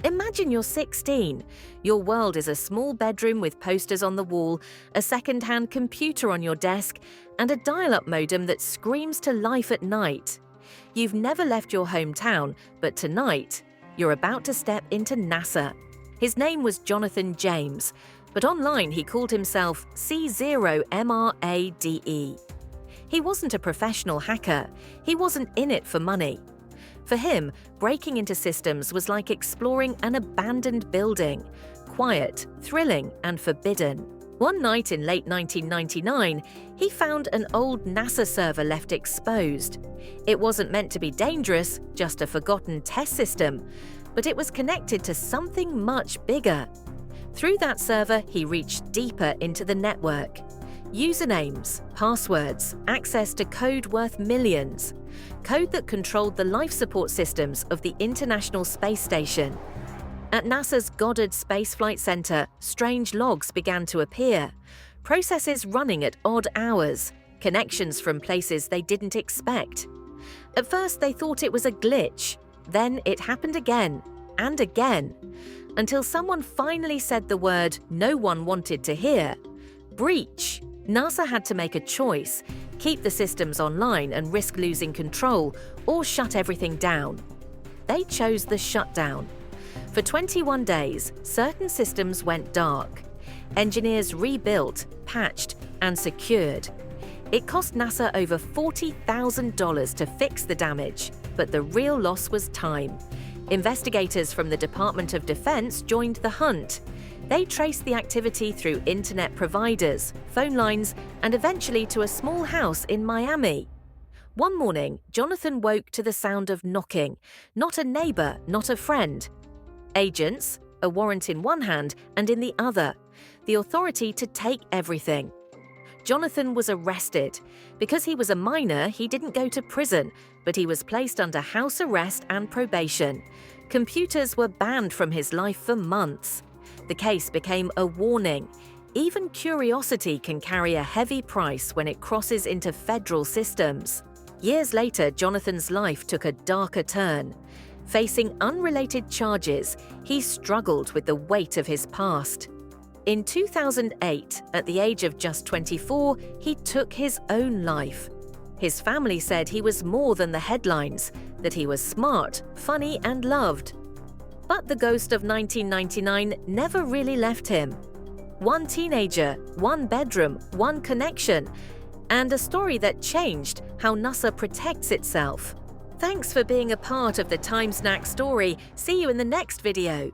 Imagine you're 16. Your world is a small bedroom with posters on the wall, a second-hand computer on your desk, and a dial-up modem that screams to life at night. You've never left your hometown, but tonight, you're about to step into NASA. His name was Jonathan James, but online he called himself C0MRADE. He wasn't a professional hacker. He wasn't in it for money. For him, breaking into systems was like exploring an abandoned building, quiet, thrilling, and forbidden. One night in late 1999, he found an old NASA server left exposed. It wasn't meant to be dangerous, just a forgotten test system, but it was connected to something much bigger. Through that server, he reached deeper into the network. Usernames, passwords, access to code worth millions. Code that controlled the life support systems of the International Space Station. At NASA's Goddard Space Flight Center, strange logs began to appear. Processes running at odd hours, connections from places they didn't expect. At first, they thought it was a glitch. Then it happened again and again, until someone finally said the word no one wanted to hear: breach. NASA had to make a choice: keep the systems online and risk losing control, or shut everything down. They chose the shutdown. For 21 days, certain systems went dark. Engineers rebuilt, patched, and secured. It cost NASA over $40,000 to fix the damage, but the real loss was time. Investigators from the Department of Defense joined the hunt. They traced the activity through internet providers, phone lines, and eventually to a small house in Miami. One morning, Jonathan woke to the sound of knocking. Not a neighbor, not a friend. Agents, a warrant in one hand and in the other, the authority to take everything. Jonathan was arrested. Because he was a minor, he didn't go to prison, but he was placed under house arrest and probation. Computers were banned from his life for months. The case became a warning. Even curiosity can carry a heavy price when it crosses into federal systems. Years later, Jonathan's life took a darker turn. Facing unrelated charges, he struggled with the weight of his past. In 2008, at the age of just 24, he took his own life. His family said he was more than the headlines, that he was smart, funny, and loved. But the ghost of 1999 never really left him. One teenager, one bedroom, one connection, and a story that changed how NASA protects itself. Thanks for being a part of the TimeSnack story. See you in the next video.